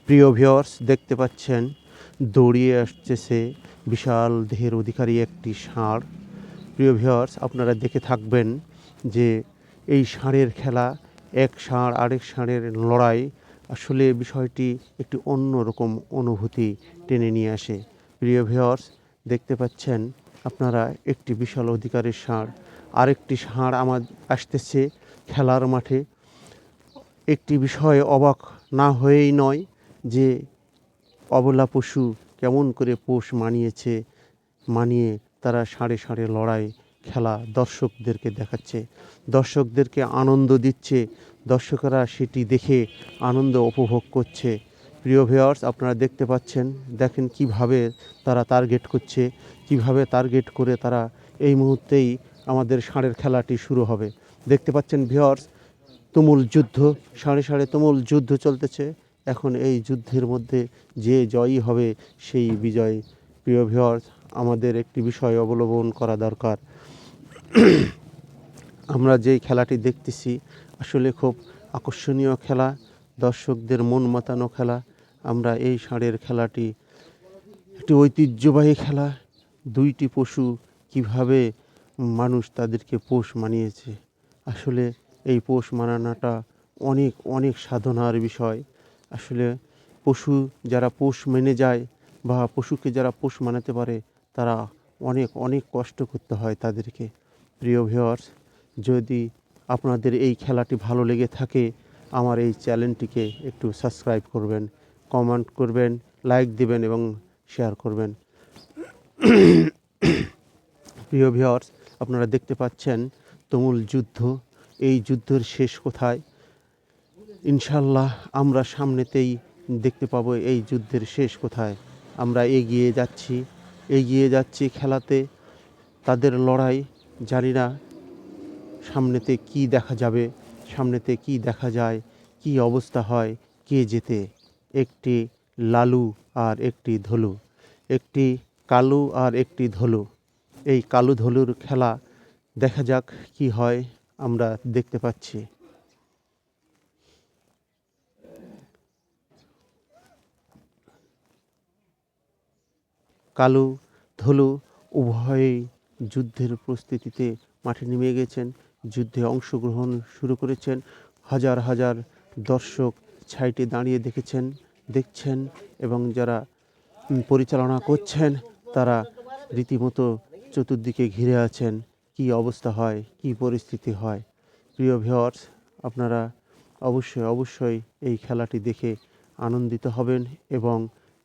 প্রিয় ভিউয়ার্স, দেখতে পাচ্ছেন দৌড়িয়ে আসতেছে বিশাল দেহের অধিকারী একটি ষাঁড়। প্রিয় ভিউয়ার্স, আপনারা দেখে থাকবেন যে এই ষাঁড়ের খেলা, এক ষাঁড় আরেক ষাঁড়ের লড়াই, আসলে বিষয়টি একটি অন্যরকম অনুভূতি টেনে নিয়ে আসে। প্রিয় ভিউয়ার্স, দেখতে পাচ্ছেন আপনারা একটি বিশাল অধিকারের ষাঁড়, আরেকটি ষাঁড় আসতেছে খেলার মাঠে। একটি বিষয়ে অবাক না হয়েই নয় যে অবলা পশু কেমন করে পোষ মানিয়ে তারা ষাঁড়ে ষাঁড়ে লড়াই খেলা দর্শকদেরকে দেখাচ্ছে, দর্শকদেরকে আনন্দ দিচ্ছে, দর্শকেরা সেটি দেখে আনন্দ উপভোগ করছে। প্রিয় ভিউয়ার্স, আপনারা দেখতে পাচ্ছেন, দেখেন কিভাবে তারা টার্গেট করছে, কিভাবে টার্গেট করে তারা এই মুহূর্তেই আমাদের ষাঁড়ের খেলাটি শুরু হবে। দেখতে পাচ্ছেন ভিউয়ার্স, তুমুল যুদ্ধ, ষাঁড়ে ষাঁড়ে তুমুল যুদ্ধ চলতেছে। এখন এই যুদ্ধের মধ্যে যে জয়ী হবে সেই বিজয়। প্রিয় ভিউয়ার্স, আমাদের একটি বিষয় অবলম্বন করা দরকার। আমরা যেই খেলাটি দেখতেছি আসলে খুব আকর্ষণীয় খেলা, দর্শকদের মন মাতানো খেলা। আমরা এই ষাঁড়ের খেলাটি একটি ঐতিহ্যবাহী খেলা। দুইটি পশু কিভাবে মানুষ তাদেরকে পোষ মানিয়েছে। আসলে এই পোষ মানানোটা অনেক অনেক সাধনার বিষয়। আসলে পশু যারা পোষ মেনে যায় বা পশুকে যারা পোষ মানাতে পারে, তারা অনেক অনেক কষ্ট করতে হয় তাদেরকে। প্রিয় ভিউয়ার্স, যদি আপনাদের এই খেলাটি ভালো লেগে থাকে, আমার এই চ্যানেলটিকে একটু সাবস্ক্রাইব করবেন, কমেন্ট করবেন, লাইক দিবেন এবং শেয়ার করবেন। প্রিয় ভিউয়ার্স, আপনারা দেখতে পাচ্ছেন তুমুল যুদ্ধ। এই যুদ্ধের শেষ কোথায়? ইনশাল্লাহ আমরা সামনেতেই দেখতে পাবো এই যুদ্ধের শেষ কোথায়। আমরা এগিয়ে যাচ্ছি খেলাতে। তাদের লড়াই, জানি না সামনেতে কি দেখা যাবে, সামনেতে কি দেখা যায়, কি অবস্থা হয়, কে জেতে। একটি লালু আর একটি ধলু, একটি কালু আর একটি ধলু। এই কালু ধলুর খেলা দেখা যাক কি হয়। আমরা দেখতে পাচ্ছি কালু ধলু উভয়েই যুদ্ধের প্রস্তুতিতে মাঠে নেমে গেছেন, যুদ্ধে অংশগ্রহণ শুরু করেছেন। হাজার হাজার দর্শক সাইডে দাঁড়িয়ে দেখছেন এবং যারা পরিচালনা করছেন তারা রীতিমতো চতুর্দিকে ঘিরে আছেন। কি অবস্থা হয়, কি পরিস্থিতি হয়। প্রিয় ভিউয়ার্স, আপনারা অবশ্যই এই খেলাটি দেখে আনন্দিত হবেন এবং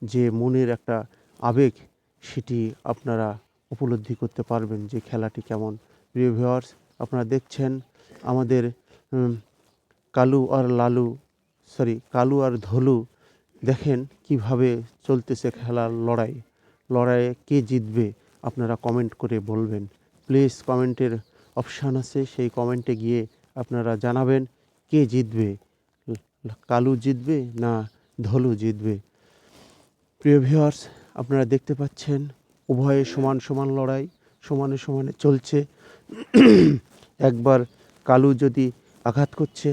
যে মনের একটা আবেগ, সেটি আপনারা উপলব্ধি করতে পারবেন যে খেলাটি কেমন। প্রিয় ভিউয়ার্স, আপনারা দেখছেন আমাদের কালু আর কালু আর ধলু, দেখেন কিভাবে চলতেছে খেলার লড়াইয়ে কে জিতবে আপনারা কমেন্ট করে বলবেন। প্লিজ, কমেন্টের অপশান আছে, সেই কমেন্টে গিয়ে আপনারা জানাবেন কে জিতবে, কালু জিতবে না ধলু জিতবে। প্রিয় ভিউয়ার্স, আপনারা দেখতে পাচ্ছেন উভয়ে সমান সমান লড়াই, সমানে সমানে চলছে। একবার কালু যদি আঘাত করছে,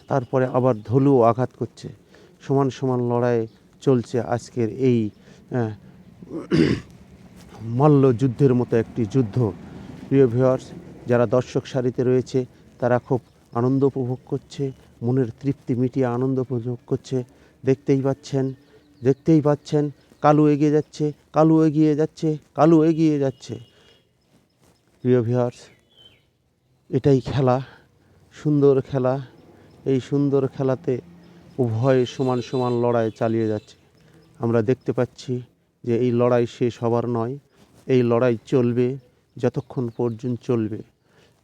তারপরে আবার ধলুও আঘাত করছে। সমান সমান লড়াই চলছে আজকের এই মল্ল যুদ্ধের মতো একটি যুদ্ধ। প্রিয় ভিউয়ার্স, যারা দর্শক সারিতে রয়েছে তারা খুব আনন্দ উপভোগ করছে, মনের তৃপ্তি মিটিয়ে আনন্দ উপভোগ করছে। দেখতেই পাচ্ছেন কালু এগিয়ে যাচ্ছে, কালু এগিয়ে যাচ্ছে। প্রিয় ভিউয়ার্স, এটাই খেলা, সুন্দর খেলা। এই সুন্দর খেলাতে উভয়ে সমান সমান লড়াই চালিয়ে যাচ্ছে। আমরা দেখতে পাচ্ছি যে এই লড়াই শেষ হবার নয়, এই লড়াই চলবে যতক্ষণ পর্যন্ত চলবে।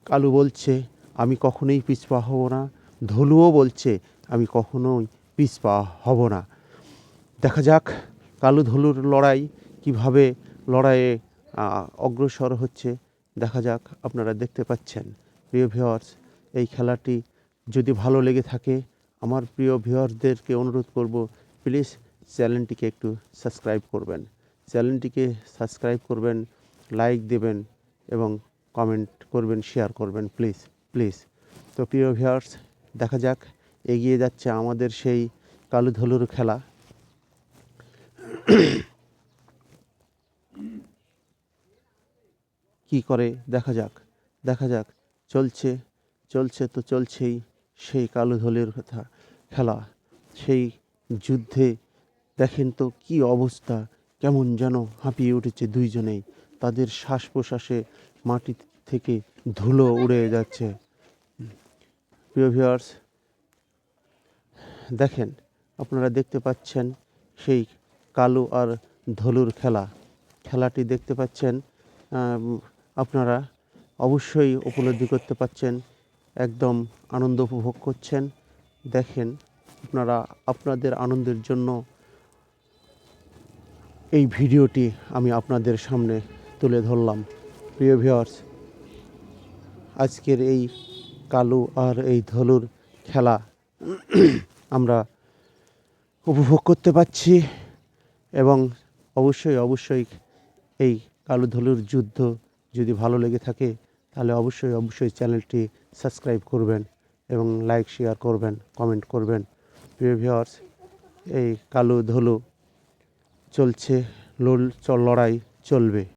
কালু বলছে আমি কখনোই পিছপা হব না, ধলুও বলছে আমি কখনোই পিছপা হব না। দেখা যাক কালু ধলুর লড়াই কিভাবে লড়াইয়ে অগ্রসর হচ্ছে, দেখা যাক। আপনারা দেখতে পাচ্ছেন। প্রিয় ভিউয়ার্স, এই খেলাটি যদি ভালো লেগে থাকে, আমার প্রিয় ভিউয়ার্সদেরকে অনুরোধ করব, প্লিজ চ্যানেলটিকে একটু সাবস্ক্রাইব করবেন, লাইক দেবেন এবং কমেন্ট করবেন, শেয়ার করবেন, প্লিজ। তো প্রিয় ভিউয়ার্স, দেখা যাক এগিয়ে যাচ্ছে আমাদের সেই কালু ধলুর খেলা। কি করে দেখা যাক, দেখা যাক। চলছে, চলছে তো চলছেই সেই কালো ধলের কথা খেলা। সেই যুদ্ধে দেখেন তো কি অবস্থা, কেমন যেন হাঁপিয়ে উঠেছে দুইজনেই। তাদের শ্বাস প্রশ্বাসে মাটি থেকে ধুলো উড়ে যাচ্ছে। প্রিয় ভিউয়ার্স, দেখেন, আপনারা দেখতে পাচ্ছেন সেই কালো আর ধলুর খেলা। খেলাটি দেখতে পাচ্ছেন, আপনারা অবশ্যই উপলব্ধি করতে পারছেন, একদম আনন্দ উপভোগ করছেন। দেখেন, আপনারা আপনাদের আনন্দের জন্য এই ভিডিওটি আমি আপনাদের সামনে তুলে ধরলাম। প্রিয় ভিউয়ার্স, আজকের এই কালো আর এই ধলুর খেলা আমরা উপভোগ করতে পারছি এবং অবশ্যই অবশ্যই এই কালো ধলুর যুদ্ধ যদি ভালো লেগে থাকে তাহলে অবশ্যই অবশ্যই চ্যানেলটি সাবস্ক্রাইব করবেন এবং লাইক শেয়ার করবেন, কমেন্ট করবেন। প্রিয় ভিউয়ার্স, এই কালো ধলু চলছে, লড়াই চলবে।